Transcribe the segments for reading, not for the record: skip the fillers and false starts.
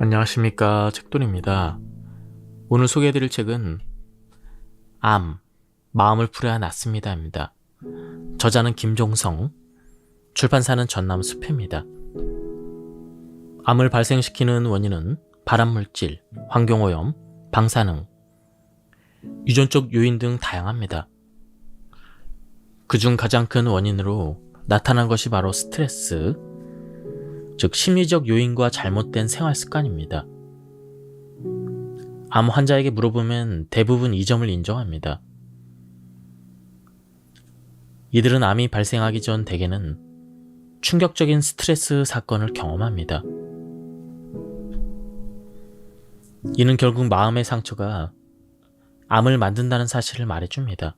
안녕하십니까, 책돌입니다. 오늘 소개해드릴 책은 마음을 풀어야 낫습니다입니다. 저자는 김종성, 출판사는 전남 숲입니다. 암을 발생시키는 원인은 발암물질, 환경오염, 방사능, 유전적 요인 등 다양합니다. 그중 가장 큰 원인으로 나타난 것이 바로 스트레스, 즉 심리적 요인과 잘못된 생활 습관입니다. 암 환자에게 물어보면 대부분 이 점을 인정합니다. 이들은 암이 발생하기 전 대개는 충격적인 스트레스 사건을 경험합니다. 이는 결국 마음의 상처가 암을 만든다는 사실을 말해줍니다.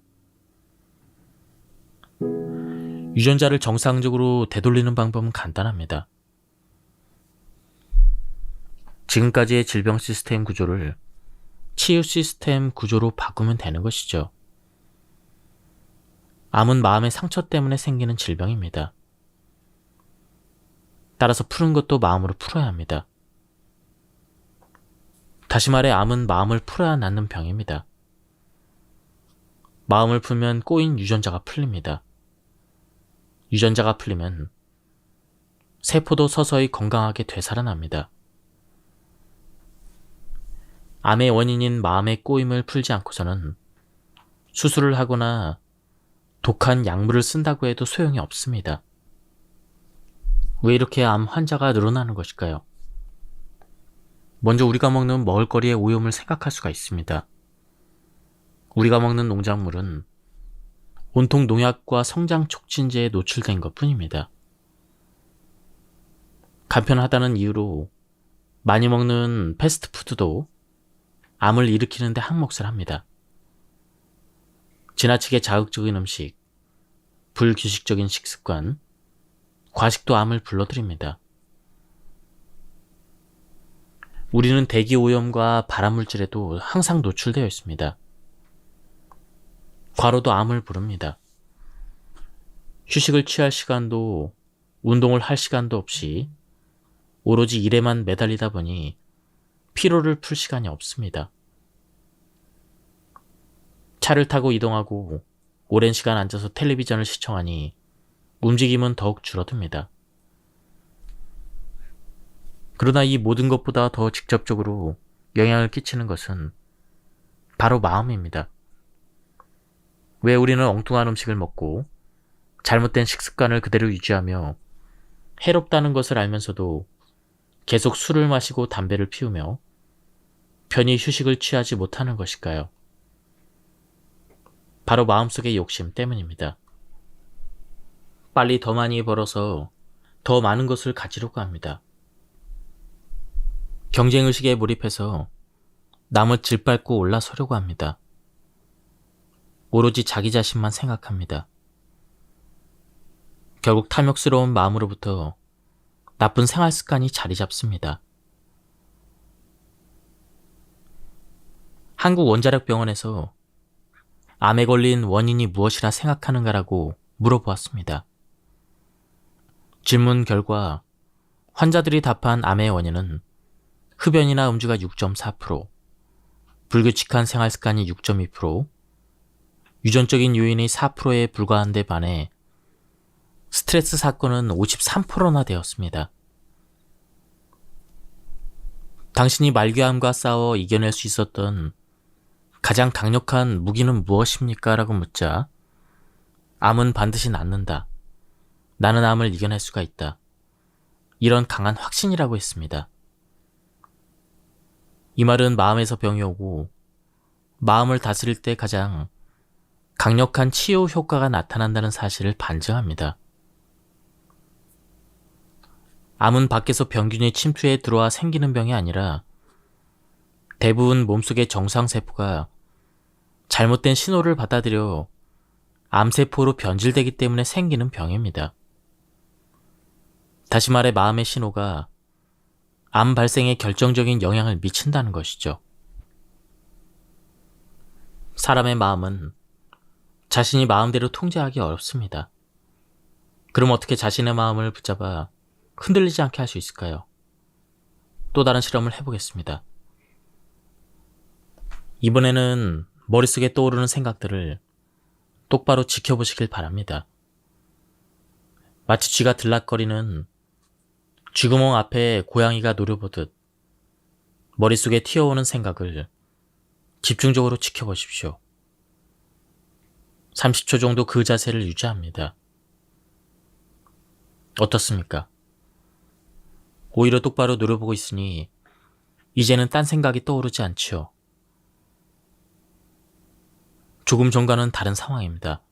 유전자를 정상적으로 되돌리는 방법은 간단합니다. 지금까지의 질병 시스템 구조를 치유 시스템 구조로 바꾸면 되는 것이죠. 암은 마음의 상처 때문에 생기는 질병입니다. 따라서 푸는 것도 마음으로 풀어야 합니다. 다시 말해 암은 마음을 풀어야 낫는 병입니다. 마음을 풀면 꼬인 유전자가 풀립니다. 유전자가 풀리면 세포도 서서히 건강하게 되살아납니다. 암의 원인인 마음의 꼬임을 풀지 않고서는 수술을 하거나 독한 약물을 쓴다고 해도 소용이 없습니다. 왜 이렇게 암 환자가 늘어나는 것일까요? 먼저 우리가 먹는 먹을거리의 오염을 생각할 수가 있습니다. 우리가 먹는 농작물은 온통 농약과 성장 촉진제에 노출된 것뿐입니다. 간편하다는 이유로 많이 먹는 패스트푸드도 암을 일으키는데 한몫을 합니다. 지나치게 자극적인 음식, 불규칙적인 식습관, 과식도 암을 불러들입니다. 우리는 대기 오염과 발암물질에도 항상 노출되어 있습니다. 과로도 암을 부릅니다. 휴식을 취할 시간도 운동을 할 시간도 없이 오로지 일에만 매달리다 보니 피로를 풀 시간이 없습니다. 차를 타고 이동하고 오랜 시간 앉아서 텔레비전을 시청하니 움직임은 더욱 줄어듭니다. 그러나 이 모든 것보다 더 직접적으로 영향을 끼치는 것은 바로 마음입니다. 왜 우리는 엉뚱한 음식을 먹고 잘못된 식습관을 그대로 유지하며 해롭다는 것을 알면서도 계속 술을 마시고 담배를 피우며 편히 휴식을 취하지 못하는 것일까요? 바로 마음속의 욕심 때문입니다. 빨리 더 많이 벌어서 더 많은 것을 가지려고 합니다. 경쟁의식에 몰입해서 남을 짓밟고 올라서려고 합니다. 오로지 자기 자신만 생각합니다. 결국 탐욕스러운 마음으로부터 나쁜 생활 습관이 자리 잡습니다. 한국원자력병원에서 암에 걸린 원인이 무엇이라 생각하는가라고 물어보았습니다. 질문 결과 환자들이 답한 암의 원인은 흡연이나 음주가 6.4%, 불규칙한 생활 습관이 6.2%, 유전적인 요인이 4%에 불과한 데 반해 스트레스 사건은 53%나 되었습니다. 당신이 말기암과 싸워 이겨낼 수 있었던 가장 강력한 무기는 무엇입니까? 라고 묻자 암은 반드시 낫는다. 나는 암을 이겨낼 수가 있다. 이런 강한 확신이라고 했습니다. 이 말은 마음에서 병이 오고 마음을 다스릴 때 가장 강력한 치유 효과가 나타난다는 사실을 반증합니다. 암은 밖에서 병균이 침투해 들어와 생기는 병이 아니라 대부분 몸속의 정상세포가 잘못된 신호를 받아들여 암세포로 변질되기 때문에 생기는 병입니다. 다시 말해 마음의 신호가 암 발생에 결정적인 영향을 미친다는 것이죠. 사람의 마음은 자신이 마음대로 통제하기 어렵습니다. 그럼 어떻게 자신의 마음을 붙잡아 흔들리지 않게 할 수 있을까요? 또 다른 실험을 해보겠습니다. 이번에는 머릿속에 떠오르는 생각들을 똑바로 지켜보시길 바랍니다. 마치 쥐가 들락거리는 쥐구멍 앞에 고양이가 노려보듯 머릿속에 튀어오는 생각을 집중적으로 지켜보십시오. 30초 정도 그 자세를 유지합니다. 어떻습니까? 오히려 똑바로 노려보고 있으니 이제는 딴 생각이 떠오르지 않지요. 조금 전과는 다른 상황입니다.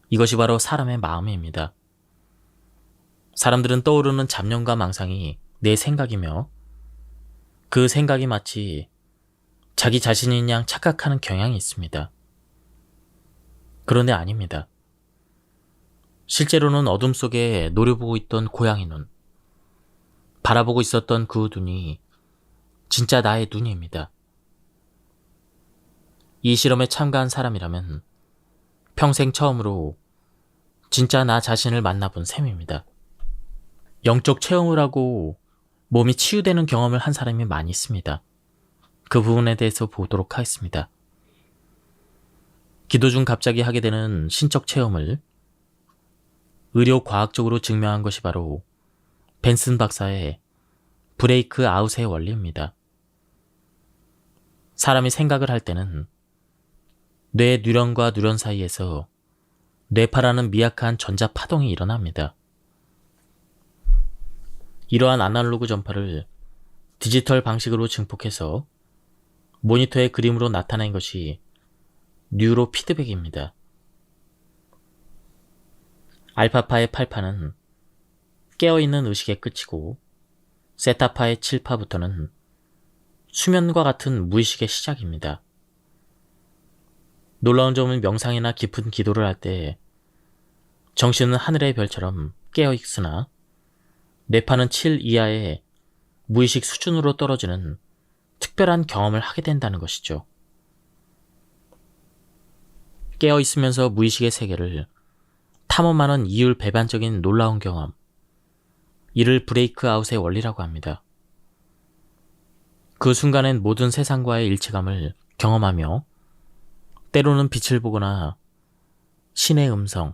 이것이 바로 사람의 마음입니다. 사람들은 떠오르는 잡념과 망상이 내 생각이며 그 생각이 마치 자기 자신인 양 착각하는 경향이 있습니다. 그런데 아닙니다. 실제로는 어둠 속에 노려보고 있던 고양이 눈, 바라보고 있었던 그 눈이 진짜 나의 눈입니다. 이 실험에 참가한 사람이라면 평생 처음으로 진짜 나 자신을 만나본 셈입니다. 영적 체험을 하고 몸이 치유되는 경험을 한 사람이 많이 있습니다. 그 부분에 대해서 보도록 하겠습니다. 기도 중 갑자기 하게 되는 신적 체험을 의료과학적으로 증명한 것이 바로 벤슨 박사의 브레이크 아웃의 원리입니다. 사람이 생각을 할 때는 뇌 뉴런과 뉴런 사이에서 뇌파라는 미약한 전자 파동이 일어납니다. 이러한 아날로그 전파를 디지털 방식으로 증폭해서 모니터의 그림으로 나타낸 것이 뉴로 피드백입니다. 알파파의 8파는 깨어있는 의식의 끝이고 세타파의 7파부터는 수면과 같은 무의식의 시작입니다. 놀라운 점은 명상이나 깊은 기도를 할 때 정신은 하늘의 별처럼 깨어있으나 뇌파는 7 이하의 무의식 수준으로 떨어지는 특별한 경험을 하게 된다는 것이죠. 깨어있으면서 무의식의 세계를 탐험하는 이율배반적인 놀라운 경험, 이를 브레이크 아웃의 원리라고 합니다. 그 순간엔 모든 세상과의 일체감을 경험하며 때로는 빛을 보거나 신의 음성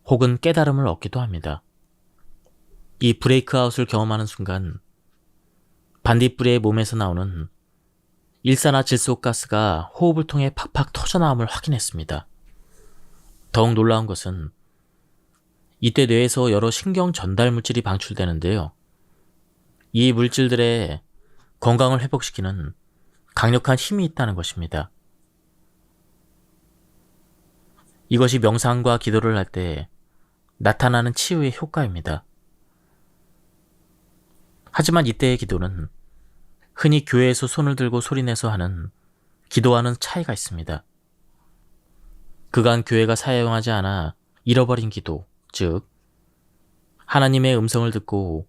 혹은 깨달음을 얻기도 합니다. 이 브레이크 아웃을 경험하는 순간 반딧불이의 몸에서 나오는 일산화질소가스가 호흡을 통해 팍팍 터져나옴을 확인했습니다. 더욱 놀라운 것은 이때 뇌에서 여러 신경 전달 물질이 방출되는데요. 이 물질들의 건강을 회복시키는 강력한 힘이 있다는 것입니다. 이것이 명상과 기도를 할 때 나타나는 치유의 효과입니다. 하지만 이때의 기도는 흔히 교회에서 손을 들고 소리내서 하는 기도와는 차이가 있습니다. 그간 교회가 사용하지 않아 잃어버린 기도, 즉 하나님의 음성을 듣고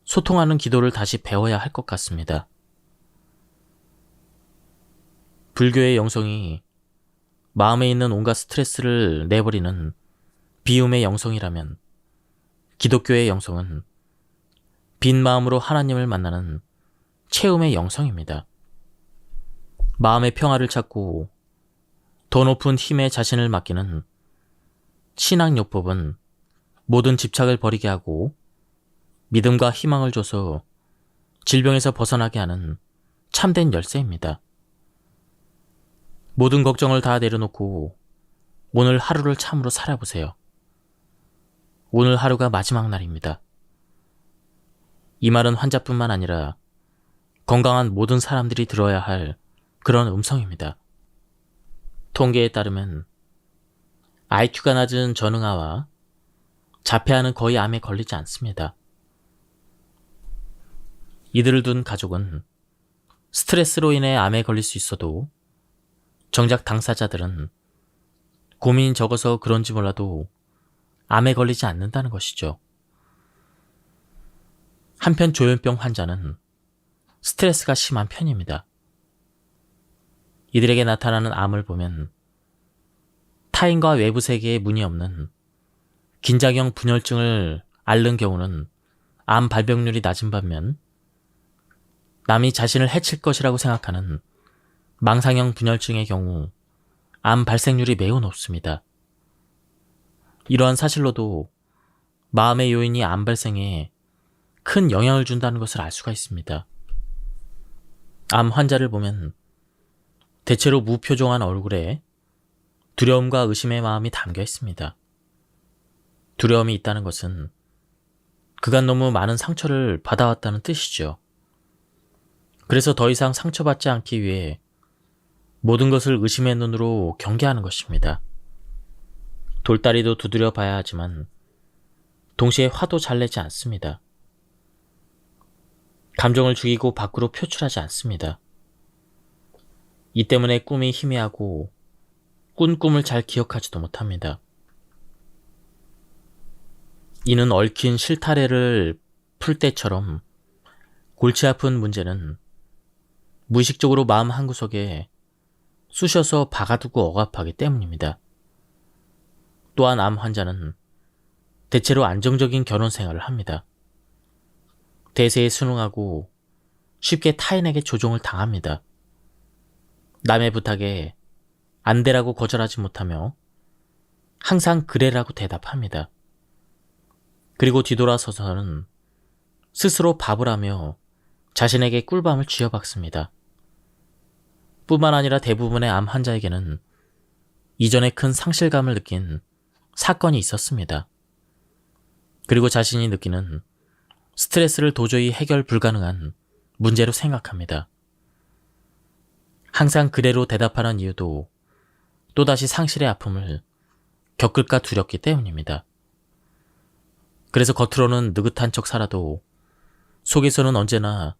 소통하는 기도를 다시 배워야 할 것 같습니다. 불교의 영성이 마음에 있는 온갖 스트레스를 내버리는 비움의 영성이라면 기독교의 영성은 빈 마음으로 하나님을 만나는 체험의 영성입니다. 마음의 평화를 찾고 더 높은 힘에 자신을 맡기는 신앙요법은 모든 집착을 버리게 하고 믿음과 희망을 줘서 질병에서 벗어나게 하는 참된 열쇠입니다. 모든 걱정을 다 내려놓고 오늘 하루를 참으로 살아보세요. 오늘 하루가 마지막 날입니다. 이 말은 환자뿐만 아니라 건강한 모든 사람들이 들어야 할 그런 음성입니다. 통계에 따르면 IQ가 낮은 전응아와 자폐아는 거의 암에 걸리지 않습니다. 이들을 둔 가족은 스트레스로 인해 암에 걸릴 수 있어도 정작 당사자들은 고민이 적어서 그런지 몰라도 암에 걸리지 않는다는 것이죠. 한편 조현병 환자는 스트레스가 심한 편입니다. 이들에게 나타나는 암을 보면 타인과 외부 세계에 문이 없는 긴장형 분열증을 앓는 경우는 암 발병률이 낮은 반면 남이 자신을 해칠 것이라고 생각하는 망상형 분열증의 경우 암 발생률이 매우 높습니다. 이러한 사실로도 마음의 요인이 암 발생에 큰 영향을 준다는 것을 알 수가 있습니다. 암 환자를 보면 대체로 무표정한 얼굴에 두려움과 의심의 마음이 담겨 있습니다. 두려움이 있다는 것은 그간 너무 많은 상처를 받아왔다는 뜻이죠. 그래서 더 이상 상처받지 않기 위해 모든 것을 의심의 눈으로 경계하는 것입니다. 돌다리도 두드려 봐야 하지만 동시에 화도 잘 내지 않습니다. 감정을 죽이고 밖으로 표출하지 않습니다. 이 때문에 꿈이 희미하고 꾼 꿈을 잘 기억하지도 못합니다. 이는 얽힌 실타래를 풀 때처럼 골치 아픈 문제는 무의식적으로 마음 한구석에 쑤셔서 박아두고 억압하기 때문입니다. 또한 암 환자는 대체로 안정적인 결혼 생활을 합니다. 대세에 순응하고 쉽게 타인에게 조종을 당합니다. 남의 부탁에 안 되라고 거절하지 못하며 항상 그래라고 대답합니다. 그리고 뒤돌아서서는 스스로 밥을 하며 자신에게 꿀밤을 쥐어박습니다. 뿐만 아니라 대부분의 암 환자에게는 이전에 큰 상실감을 느낀 사건이 있었습니다. 그리고 자신이 느끼는 스트레스를 도저히 해결 불가능한 문제로 생각합니다. 항상 그래로 대답하는 이유도 또다시 상실의 아픔을 겪을까 두렵기 때문입니다. 그래서 겉으로는 느긋한 척 살아도 속에서는 언제나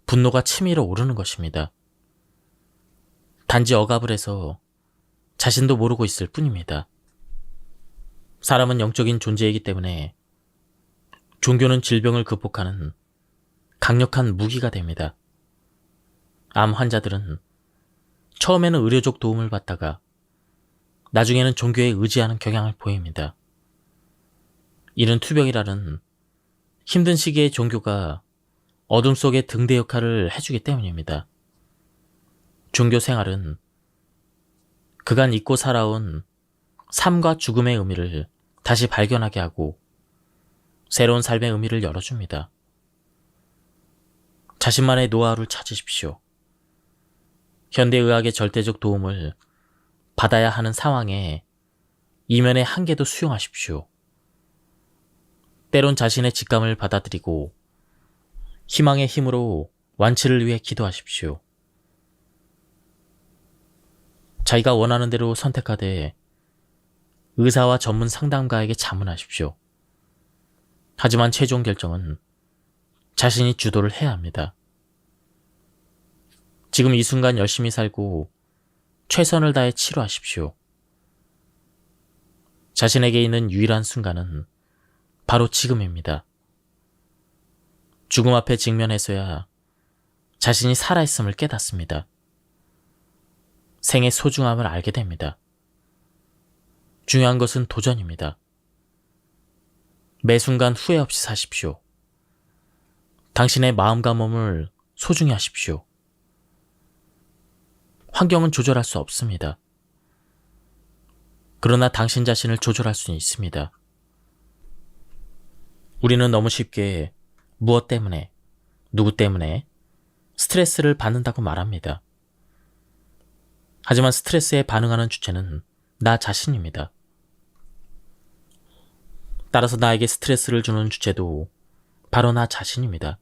분노가 치밀어 오르는 것입니다. 단지 억압을 해서 자신도 모르고 있을 뿐입니다. 사람은 영적인 존재이기 때문에 종교는 질병을 극복하는 강력한 무기가 됩니다. 암 환자들은 처음에는 의료적 도움을 받다가 나중에는 종교에 의지하는 경향을 보입니다. 이는 투병이라는 힘든 시기에 종교가 어둠 속의 등대 역할을 해주기 때문입니다. 종교 생활은 그간 잊고 살아온 삶과 죽음의 의미를 다시 발견하게 하고 새로운 삶의 의미를 열어줍니다. 자신만의 노하우를 찾으십시오. 현대의학의 절대적 도움을 받아야 하는 상황에 이면의 한계도 수용하십시오. 때론 자신의 직감을 받아들이고 희망의 힘으로 완치를 위해 기도하십시오. 자기가 원하는 대로 선택하되 의사와 전문 상담가에게 자문하십시오. 하지만 최종 결정은 자신이 주도를 해야 합니다. 지금 이 순간 열심히 살고 최선을 다해 치료하십시오. 자신에게 있는 유일한 순간은 바로 지금입니다. 죽음 앞에 직면해서야 자신이 살아있음을 깨닫습니다. 생의 소중함을 알게 됩니다. 중요한 것은 도전입니다. 매 순간 후회 없이 사십시오. 당신의 마음과 몸을 소중히 하십시오. 환경은 조절할 수 없습니다. 그러나 당신 자신을 조절할 수는 있습니다. 우리는 너무 쉽게 무엇 때문에, 누구 때문에 스트레스를 받는다고 말합니다. 하지만 스트레스에 반응하는 주체는 나 자신입니다. 따라서 나에게 스트레스를 주는 주체도 바로 나 자신입니다.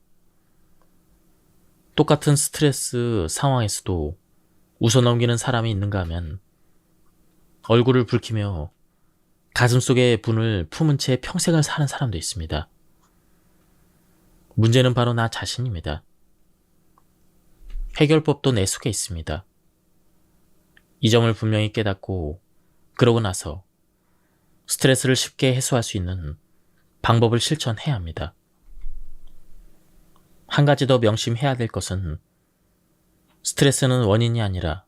똑같은 스트레스 상황에서도 웃어넘기는 사람이 있는가 하면 얼굴을 붉히며 가슴속에 분을 품은 채 평생을 사는 사람도 있습니다. 문제는 바로 나 자신입니다. 해결법도 내 속에 있습니다. 이 점을 분명히 깨닫고 그러고 나서 스트레스를 쉽게 해소할 수 있는 방법을 실천해야 합니다. 한 가지 더 명심해야 될 것은 스트레스는 원인이 아니라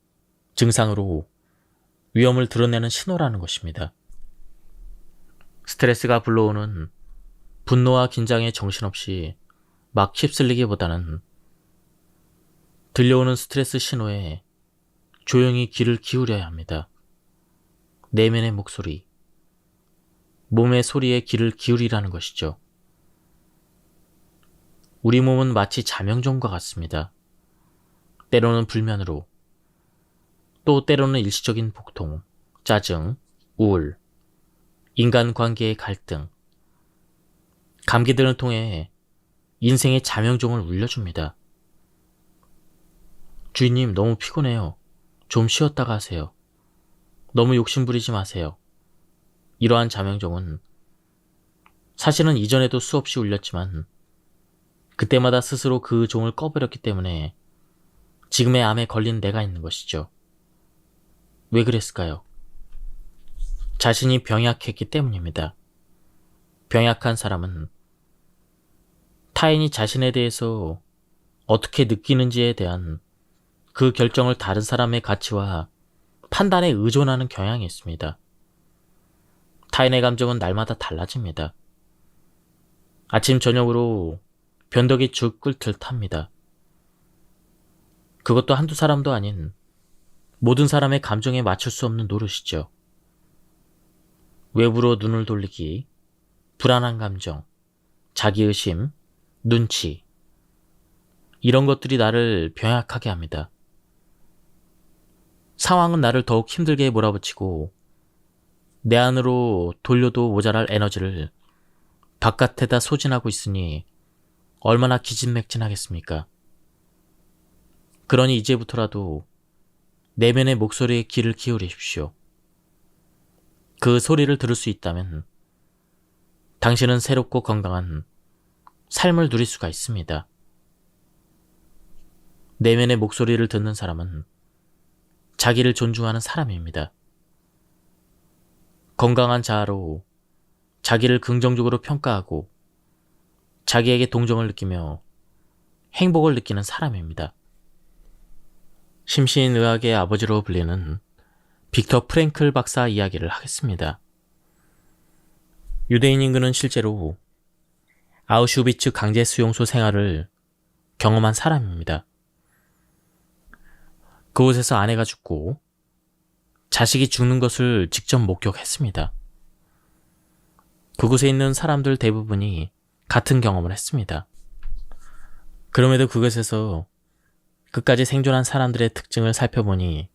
증상으로 위험을 드러내는 신호라는 것입니다. 스트레스가 불러오는 분노와 긴장에 정신없이 막 휩쓸리기보다는 들려오는 스트레스 신호에 조용히 귀를 기울여야 합니다. 내면의 목소리, 몸의 소리에 귀를 기울이라는 것이죠. 우리 몸은 마치 자명종과 같습니다. 때로는 불면으로, 또 때로는 일시적인 복통, 짜증, 우울, 인간관계의 갈등, 감기 등을 통해 인생의 자명종을 울려줍니다. 주인님, 너무 피곤해요. 좀 쉬었다가 하세요. 너무 욕심부리지 마세요. 이러한 자명종은 사실은 이전에도 수없이 울렸지만 그때마다 스스로 그 종을 꺼버렸기 때문에 지금의 암에 걸린 내가 있는 것이죠. 왜 그랬을까요? 자신이 병약했기 때문입니다. 병약한 사람은 타인이 자신에 대해서 어떻게 느끼는지에 대한 그 결정을 다른 사람의 가치와 판단에 의존하는 경향이 있습니다. 타인의 감정은 날마다 달라집니다. 아침 저녁으로 변덕이 죽을 듯 합니다. 그것도 한두 사람도 아닌 모든 사람의 감정에 맞출 수 없는 노릇이죠. 외부로 눈을 돌리기, 불안한 감정, 자기의심, 눈치, 이런 것들이 나를 병약하게 합니다. 상황은 나를 더욱 힘들게 몰아붙이고 내 안으로 돌려도 모자랄 에너지를 바깥에다 소진하고 있으니 얼마나 기진맥진하겠습니까? 그러니 이제부터라도 내면의 목소리에 귀를 기울이십시오. 그 소리를 들을 수 있다면 당신은 새롭고 건강한 삶을 누릴 수가 있습니다. 내면의 목소리를 듣는 사람은 자기를 존중하는 사람입니다. 건강한 자아로 자기를 긍정적으로 평가하고 자기에게 동정을 느끼며 행복을 느끼는 사람입니다. 심신의학의 아버지로 불리는 빅터 프랭클 박사 이야기를 하겠습니다. 유대인인 그는 실제로 아우슈비츠 강제수용소 생활을 경험한 사람입니다. 그곳에서 아내가 죽고 자식이 죽는 것을 직접 목격했습니다. 그곳에 있는 사람들 대부분이 같은 경험을 했습니다. 그럼에도 그것에서 끝까지 생존한 사람들의 특징을 살펴보니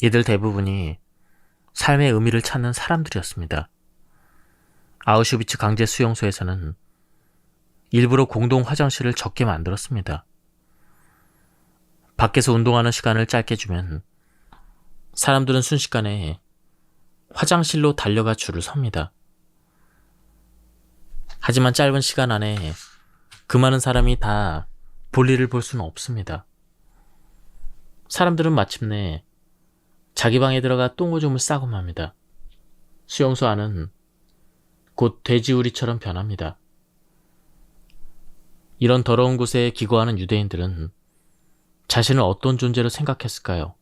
이들 대부분이 삶의 의미를 찾는 사람들이었습니다. 아우슈비츠 강제 수용소에서는 일부러 공동 화장실을 적게 만들었습니다. 밖에서 운동하는 시간을 짧게 주면 사람들은 순식간에 화장실로 달려가 줄을 섭니다. 하지만 짧은 시간 안에 그 많은 사람이 다 볼일을 볼 수는 없습니다. 사람들은 마침내 자기 방에 들어가 똥오줌을 싸고 맙니다. 수용소 안은 곧 돼지우리처럼 변합니다. 이런 더러운 곳에 기거하는 유대인들은 자신을 어떤 존재로 생각했을까요?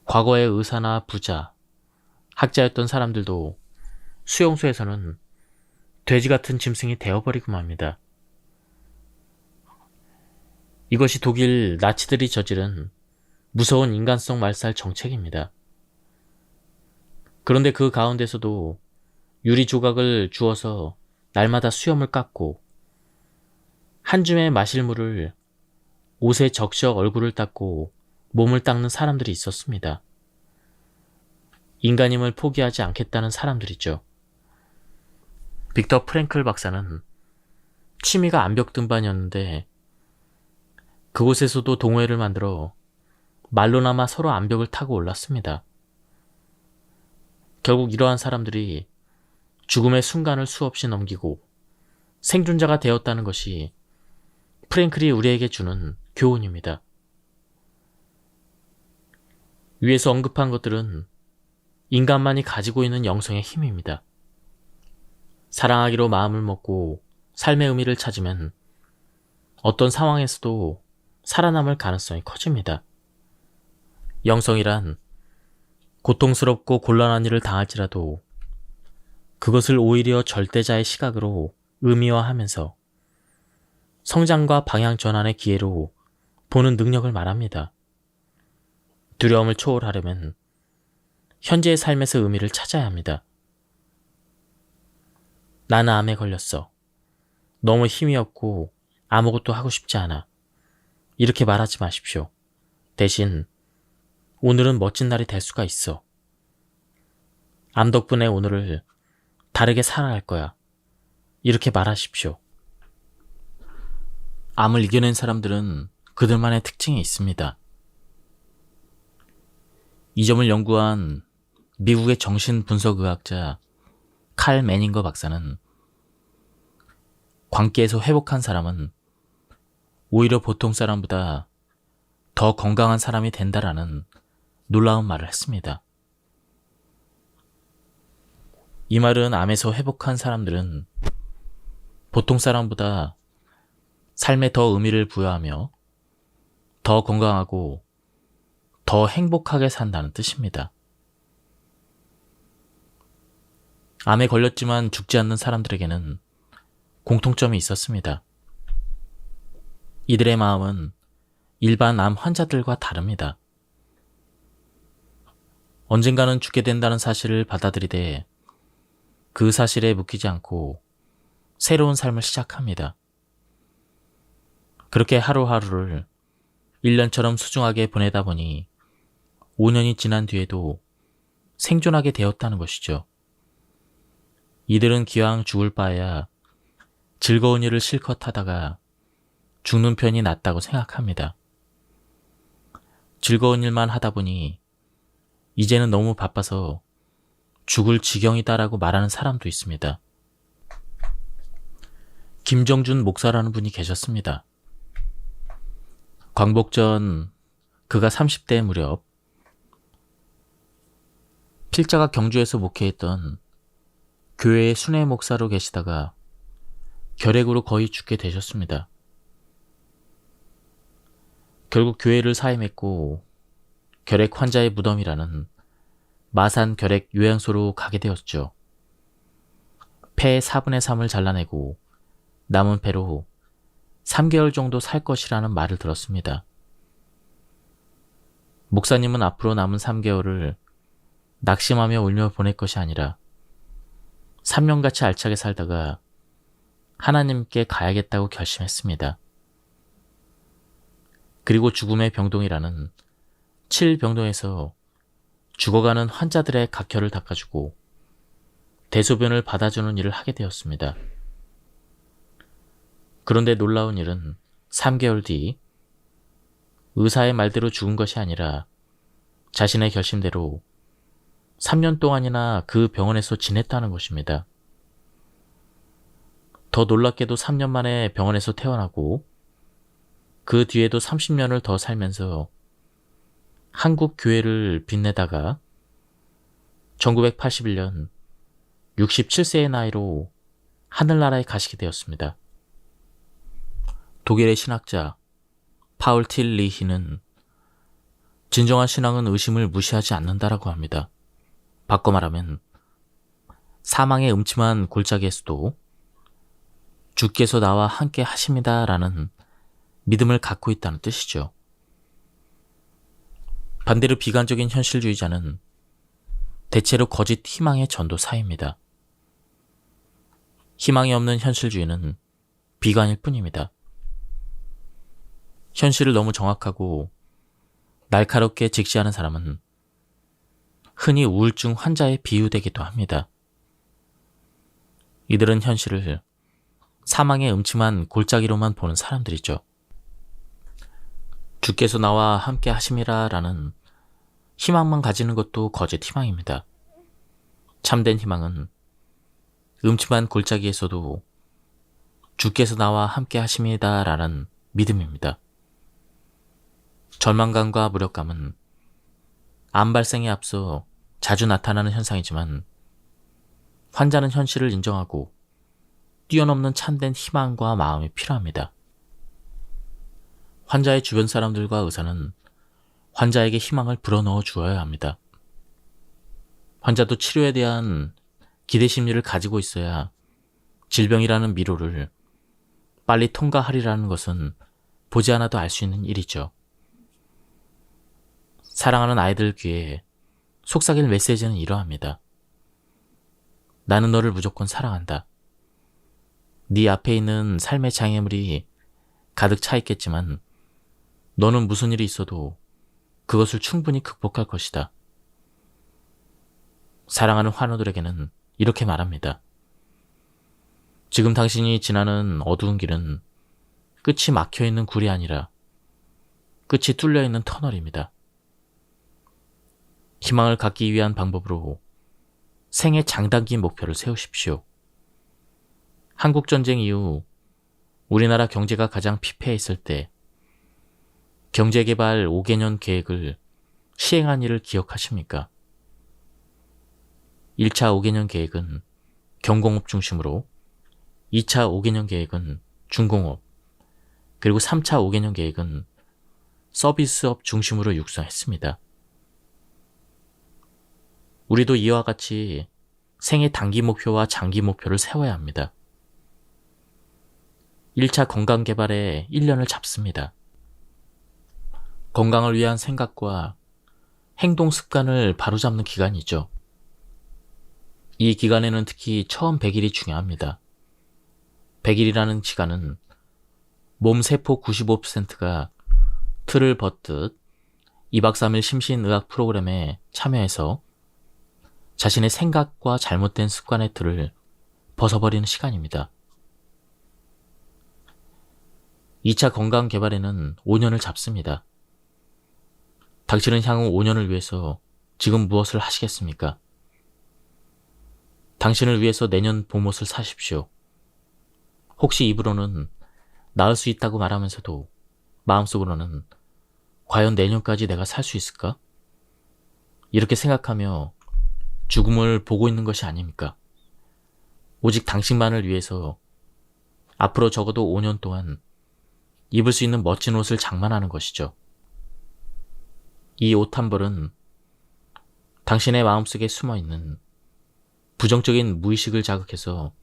과거의 의사나 부자, 학자였던 사람들도 수용소에서는 돼지 같은 짐승이 되어버리고 맙니다. 이것이 독일 나치들이 저지른 무서운 인간성 말살 정책입니다. 그런데 그 가운데서도 유리 조각을 주어서 날마다 수염을 깎고 한 줌의 마실 물을 옷에 적셔 얼굴을 닦고 몸을 닦는 사람들이 있었습니다. 인간임을 포기하지 않겠다는 사람들이죠. 빅터 프랭클 박사는 취미가 암벽 등반이었는데 그곳에서도 동호회를 만들어 말로나마 서로 암벽을 타고 올랐습니다. 결국 이러한 사람들이 죽음의 순간을 수없이 넘기고 생존자가 되었다는 것이 프랭클이 우리에게 주는 교훈입니다. 위에서 언급한 것들은 인간만이 가지고 있는 영성의 힘입니다. 사랑하기로 마음을 먹고 삶의 의미를 찾으면 어떤 상황에서도 살아남을 가능성이 커집니다. 영성이란 고통스럽고 곤란한 일을 당할지라도 그것을 오히려 절대자의 시각으로 의미화하면서 성장과 방향 전환의 기회로 보는 능력을 말합니다. 두려움을 초월하려면 현재의 삶에서 의미를 찾아야 합니다. 나는 암에 걸렸어. 너무 힘이 없고 아무것도 하고 싶지 않아. 이렇게 말하지 마십시오. 대신 오늘은 멋진 날이 될 수가 있어. 암 덕분에 오늘을 다르게 살아갈 거야. 이렇게 말하십시오. 암을 이겨낸 사람들은 그들만의 특징이 있습니다. 이 점을 연구한 미국의 정신분석의학자 칼 매닝거 박사는 광기에서 회복한 사람은 오히려 보통 사람보다 더 건강한 사람이 된다라는 놀라운 말을 했습니다. 이 말은 암에서 회복한 사람들은 보통 사람보다 삶에 더 의미를 부여하며 더 건강하고 더 행복하게 산다는 뜻입니다. 암에 걸렸지만 죽지 않는 사람들에게는 공통점이 있었습니다. 이들의 마음은 일반 암 환자들과 다릅니다. 언젠가는 죽게 된다는 사실을 받아들이되 그 사실에 묶이지 않고 새로운 삶을 시작합니다. 그렇게 하루하루를 1년처럼 소중하게 보내다 보니 5년이 지난 뒤에도 생존하게 되었다는 것이죠. 이들은 기왕 죽을 바에야 즐거운 일을 실컷 하다가 죽는 편이 낫다고 생각합니다. 즐거운 일만 하다 보니 이제는 너무 바빠서 죽을 지경이다라고 말하는 사람도 있습니다. 김정준 목사라는 분이 계셨습니다. 광복 전 그가 30대 무렵 필자가 경주에서 목회했던 교회의 순회 목사로 계시다가 결핵으로 거의 죽게 되셨습니다. 결국 교회를 사임했고 결핵 환자의 무덤이라는 마산 결핵 요양소로 가게 되었죠. 폐의 4분의 3을 잘라내고 남은 폐로 3개월 정도 살 것이라는 말을 들었습니다. 목사님은 앞으로 남은 3개월을 낙심하며 울며 보낼 것이 아니라 3년같이 알차게 살다가 하나님께 가야겠다고 결심했습니다. 그리고 죽음의 병동이라는 7병동에서 죽어가는 환자들의 각혈을 닦아주고 대소변을 받아주는 일을 하게 되었습니다. 그런데 놀라운 일은 3개월 뒤 의사의 말대로 죽은 것이 아니라 자신의 결심대로 3년 동안이나 그 병원에서 지냈다는 것입니다. 더 놀랍게도 3년 만에 병원에서 퇴원하고 그 뒤에도 30년을 더 살면서 한국 교회를 빛내다가 1981년 67세의 나이로 하늘나라에 가시게 되었습니다. 독일의 신학자 파울 틸 리히는 진정한 신앙은 의심을 무시하지 않는다라고 합니다. 바꿔 말하면 사망의 음침한 골짜기에서도 주께서 나와 함께 하십니다라는 믿음을 갖고 있다는 뜻이죠. 반대로 비관적인 현실주의자는 대체로 거짓 희망의 전도사입니다. 희망이 없는 현실주의는 비관일 뿐입니다. 현실을 너무 정확하고 날카롭게 직시하는 사람은 흔히 우울증 환자에 비유되기도 합니다. 이들은 현실을 사망의 음침한 골짜기로만 보는 사람들이죠. 주께서 나와 함께 하심이라 라는 희망만 가지는 것도 거짓 희망입니다. 참된 희망은 음침한 골짜기에서도 주께서 나와 함께 하심이다 라는 믿음입니다. 절망감과 무력감은 암 발생에 앞서 자주 나타나는 현상이지만 환자는 현실을 인정하고 뛰어넘는 참된 희망과 마음이 필요합니다. 환자의 주변 사람들과 의사는 환자에게 희망을 불어넣어 주어야 합니다. 환자도 치료에 대한 기대 심리를 가지고 있어야 질병이라는 미로를 빨리 통과하리라는 것은 보지 않아도 알 수 있는 일이죠. 사랑하는 아이들 귀에 속삭일 메시지는 이러합니다. 나는 너를 무조건 사랑한다. 네 앞에 있는 삶의 장애물이 가득 차 있겠지만 너는 무슨 일이 있어도 그것을 충분히 극복할 것이다. 사랑하는 환우들에게는 이렇게 말합니다. 지금 당신이 지나는 어두운 길은 끝이 막혀있는 굴이 아니라 끝이 뚫려있는 터널입니다. 희망을 갖기 위한 방법으로 생애 장단기 목표를 세우십시오. 한국전쟁 이후 우리나라 경제가 가장 피폐했을 때 경제개발 5개년 계획을 시행한 일을 기억하십니까? 1차 5개년 계획은 경공업 중심으로 2차 5개년 계획은 중공업, 그리고 3차 5개년 계획은 서비스업 중심으로 육성했습니다. 우리도 이와 같이 생애 단기 목표와 장기 목표를 세워야 합니다. 1차 건강개발에 1년을 잡습니다. 건강을 위한 생각과 행동 습관을 바로잡는 기간이죠. 이 기간에는 특히 처음 100일이 중요합니다. 100일이라는 시간은 몸 세포 95%가 틀을 벗듯 2박 3일 심신의학 프로그램에 참여해서 자신의 생각과 잘못된 습관의 틀을 벗어버리는 시간입니다. 2차 건강 개발에는 5년을 잡습니다. 당신은 향후 5년을 위해서 지금 무엇을 하시겠습니까? 당신을 위해서 내년 봄옷을 사십시오. 혹시 입으로는 나을 수 있다고 말하면서도 마음속으로는 과연 내년까지 내가 살 수 있을까? 이렇게 생각하며 죽음을 보고 있는 것이 아닙니까? 오직 당신만을 위해서 앞으로 적어도 5년 동안 입을 수 있는 멋진 옷을 장만하는 것이죠. 이 옷 한 벌은 당신의 마음속에 숨어있는 부정적인 무의식을 자극해서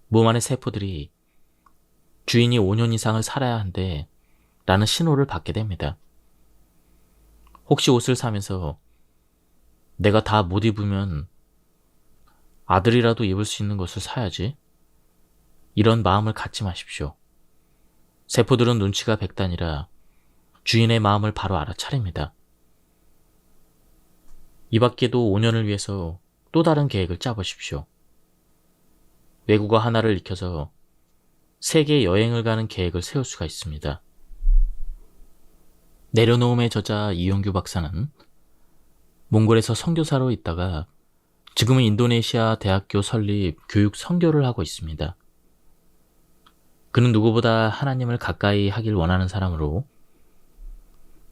몸 안의 세포들이 주인이 5년 이상을 살아야 한대 라는 신호를 받게 됩니다. 혹시 옷을 사면서 내가 다 못 입으면 아들이라도 입을 수 있는 것을 사야지, 이런 마음을 갖지 마십시오. 세포들은 눈치가 백단이라 주인의 마음을 바로 알아차립니다. 이 밖에도 5년을 위해서 또 다른 계획을 짜보십시오. 외국어 하나를 익혀서 세계 여행을 가는 계획을 세울 수가 있습니다. 내려놓음의 저자 이용규 박사는 몽골에서 선교사로 있다가 지금은 인도네시아 대학교 설립 교육 선교를 하고 있습니다. 그는 누구보다 하나님을 가까이 하길 원하는 사람으로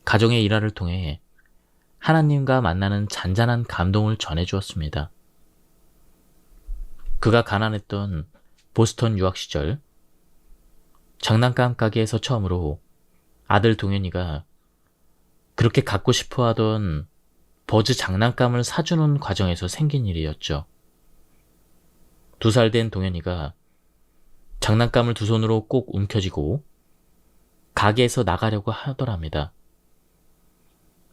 가정의 일화를 통해 하나님과 만나는 잔잔한 감동을 전해주었습니다. 그가 가난했던 보스턴 유학 시절 장난감 가게에서 처음으로 아들 동현이가 그렇게 갖고 싶어 하던 버즈 장난감을 사주는 과정에서 생긴 일이었죠. 2살 된 동현이가 장난감을 두 손으로 꼭 움켜쥐고 가게에서 나가려고 하더랍니다.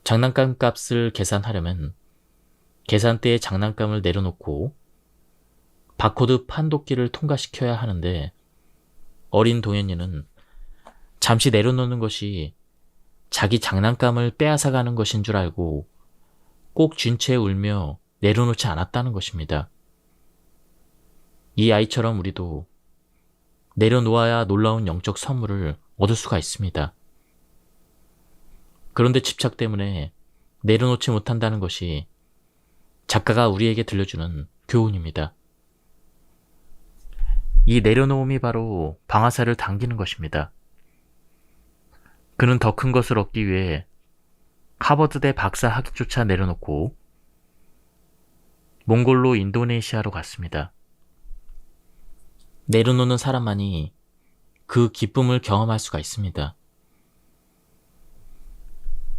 장난감 값을 계산하려면 계산대에 장난감을 내려놓고 바코드 판독기를 통과시켜야 하는데 어린 동현이는 잠시 내려놓는 것이 자기 장난감을 빼앗아가는 것인 줄 알고 꼭 쥔 채 울며 내려놓지 않았다는 것입니다. 이 아이처럼 우리도 내려놓아야 놀라운 영적 선물을 얻을 수가 있습니다. 그런데 집착 때문에 내려놓지 못한다는 것이 작가가 우리에게 들려주는 교훈입니다. 이 내려놓음이 바로 방아쇠를 당기는 것입니다. 그는 더 큰 것을 얻기 위해 하버드대 박사 학위조차 내려놓고 몽골로 인도네시아로 갔습니다. 내려놓는 사람만이 그 기쁨을 경험할 수가 있습니다.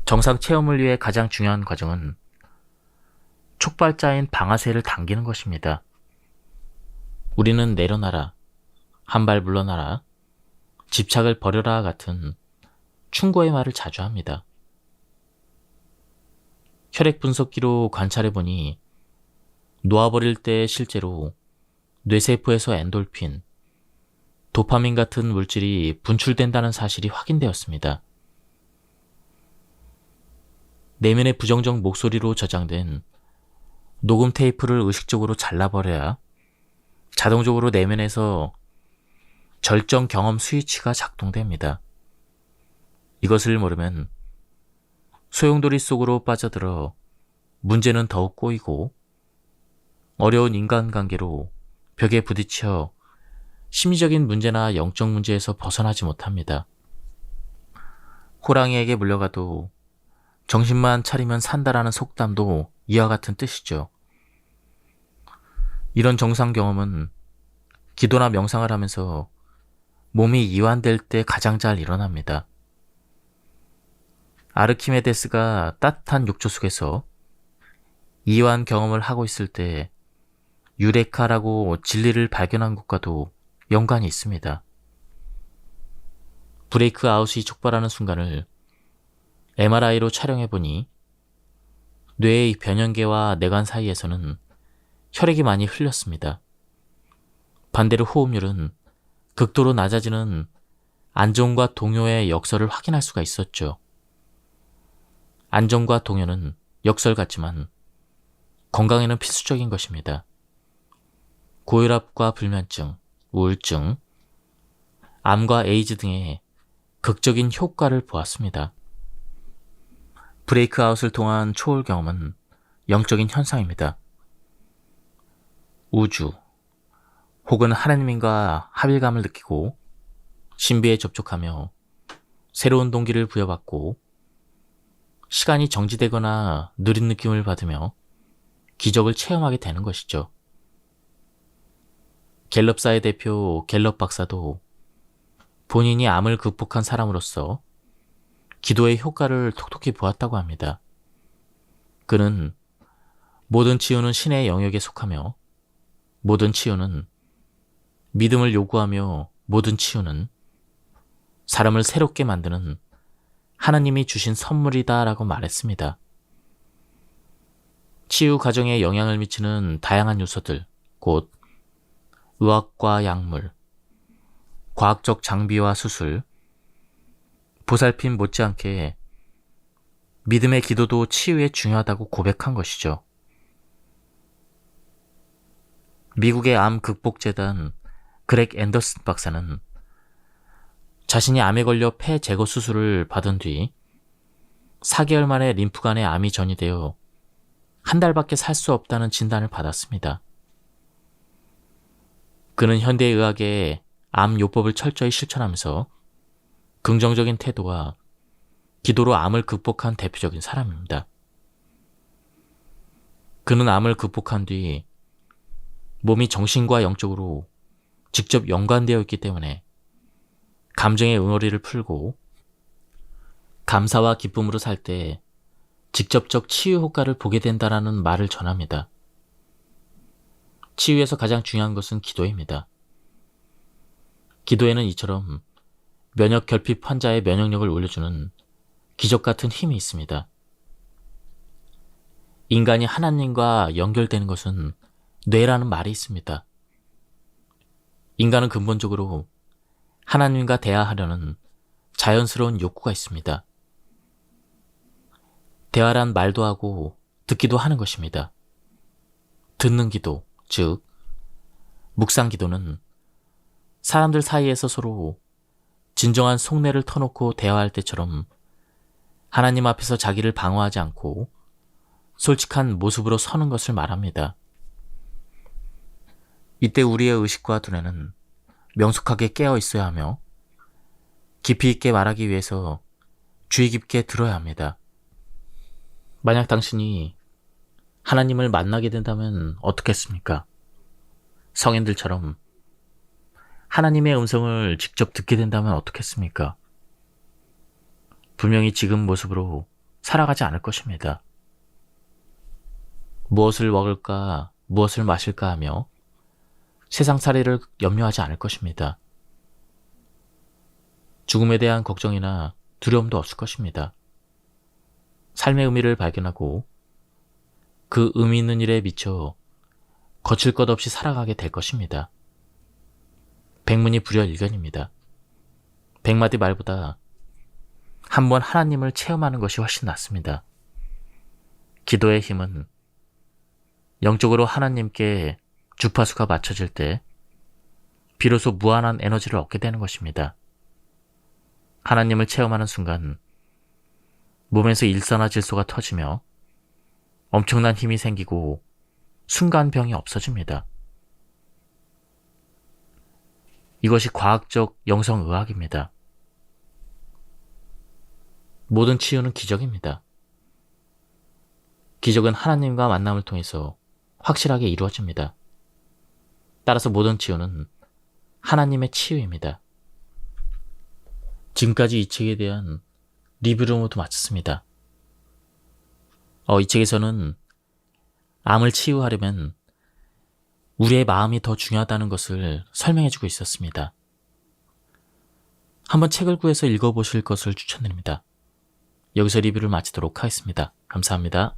정상 체험을 위해 가장 중요한 과정은 촉발자인 방아쇠를 당기는 것입니다. 우리는 내려놔라, 한 발 물러나라, 집착을 버려라 같은 충고의 말을 자주 합니다. 혈액 분석기로 관찰해보니 놓아버릴 때 실제로 뇌세포에서 엔돌핀, 도파민 같은 물질이 분출된다는 사실이 확인되었습니다. 내면의 부정적 목소리로 저장된 녹음 테이프를 의식적으로 잘라버려야 자동적으로 내면에서 절정 경험 스위치가 작동됩니다. 이것을 모르면 소용돌이 속으로 빠져들어 문제는 더욱 꼬이고 어려운 인간관계로 벽에 부딪혀 심리적인 문제나 영적 문제에서 벗어나지 못합니다. 호랑이에게 물려가도 정신만 차리면 산다라는 속담도 이와 같은 뜻이죠. 이런 정상 경험은 기도나 명상을 하면서 몸이 이완될 때 가장 잘 일어납니다. 아르키메데스가 따뜻한 욕조 속에서 이완 경험을 하고 있을 때 유레카라고 진리를 발견한 것과도 연관이 있습니다. 브레이크 아웃이 촉발하는 순간을 MRI로 촬영해보니 뇌의 변연계와 뇌관 사이에서는 혈액이 많이 흘렸습니다. 반대로 호흡률은 극도로 낮아지는 안정과 동요의 역설을 확인할 수가 있었죠. 안정과 동요는 역설 같지만 건강에는 필수적인 것입니다. 고혈압과 불면증, 우울증, 암과 에이즈 등의 극적인 효과를 보았습니다. 브레이크아웃을 통한 초월 경험은 영적인 현상입니다. 우주 혹은 하나님과 합일감을 느끼고 신비에 접촉하며 새로운 동기를 부여받고 시간이 정지되거나 느린 느낌을 받으며 기적을 체험하게 되는 것이죠. 갤럽사의 대표 갤럽 박사도 본인이 암을 극복한 사람으로서 기도의 효과를 톡톡히 보았다고 합니다. 그는 모든 치유는 신의 영역에 속하며 모든 치유는 믿음을 요구하며 모든 치유는 사람을 새롭게 만드는 하나님이 주신 선물이다 라고 말했습니다. 치유 과정에 영향을 미치는 다양한 요소들, 곧 의학과 약물, 과학적 장비와 수술, 보살핌 못지않게 믿음의 기도도 치유에 중요하다고 고백한 것이죠. 미국의 암 극복재단 그렉 앤더슨 박사는 자신이 암에 걸려 폐 제거 수술을 받은 뒤 4개월 만에 림프관에 암이 전이되어 한 달밖에 살 수 없다는 진단을 받았습니다. 그는 현대의학의 암 요법을 철저히 실천하면서 긍정적인 태도와 기도로 암을 극복한 대표적인 사람입니다. 그는 암을 극복한 뒤 몸이 정신과 영적으로 직접 연관되어 있기 때문에 감정의 응어리를 풀고 감사와 기쁨으로 살 때 직접적 치유 효과를 보게 된다라는 말을 전합니다. 치유에서 가장 중요한 것은 기도입니다. 기도에는 이처럼 면역 결핍 환자의 면역력을 올려주는 기적 같은 힘이 있습니다. 인간이 하나님과 연결되는 것은 뇌라는 말이 있습니다. 인간은 근본적으로 하나님과 대화하려는 자연스러운 욕구가 있습니다. 대화란 말도 하고 듣기도 하는 것입니다. 듣는 기도, 즉 묵상 기도는 사람들 사이에서 서로 진정한 속내를 터놓고 대화할 때처럼 하나님 앞에서 자기를 방어하지 않고 솔직한 모습으로 서는 것을 말합니다. 이때 우리의 의식과 두뇌는 명석하게 깨어 있어야 하며 깊이 있게 말하기 위해서 주의 깊게 들어야 합니다. 만약 당신이 하나님을 만나게 된다면 어떻겠습니까? 성인들처럼 하나님의 음성을 직접 듣게 된다면 어떻겠습니까? 분명히 지금 모습으로 살아가지 않을 것입니다. 무엇을 먹을까, 무엇을 마실까 하며 세상살이를 염려하지 않을 것입니다. 죽음에 대한 걱정이나 두려움도 없을 것입니다. 삶의 의미를 발견하고 그 의미 있는 일에 미쳐 거칠 것 없이 살아가게 될 것입니다. 백문이 불여일견입니다. 백마디 말보다 한번 하나님을 체험하는 것이 훨씬 낫습니다. 기도의 힘은 영적으로 하나님께 주파수가 맞춰질 때 비로소 무한한 에너지를 얻게 되는 것입니다. 하나님을 체험하는 순간 몸에서 일산화질소가 터지며 엄청난 힘이 생기고 순간 병이 없어집니다. 이것이 과학적 영성의학입니다. 모든 치유는 기적입니다. 기적은 하나님과 만남을 통해서 확실하게 이루어집니다. 따라서 모든 치유는 하나님의 치유입니다. 지금까지 이 책에 대한 리뷰를 모두 마쳤습니다. 이 책에서는 암을 치유하려면 우리의 마음이 더 중요하다는 것을 설명해주고 있었습니다. 한번 책을 구해서 읽어보실 것을 추천드립니다. 여기서 리뷰를 마치도록 하겠습니다. 감사합니다.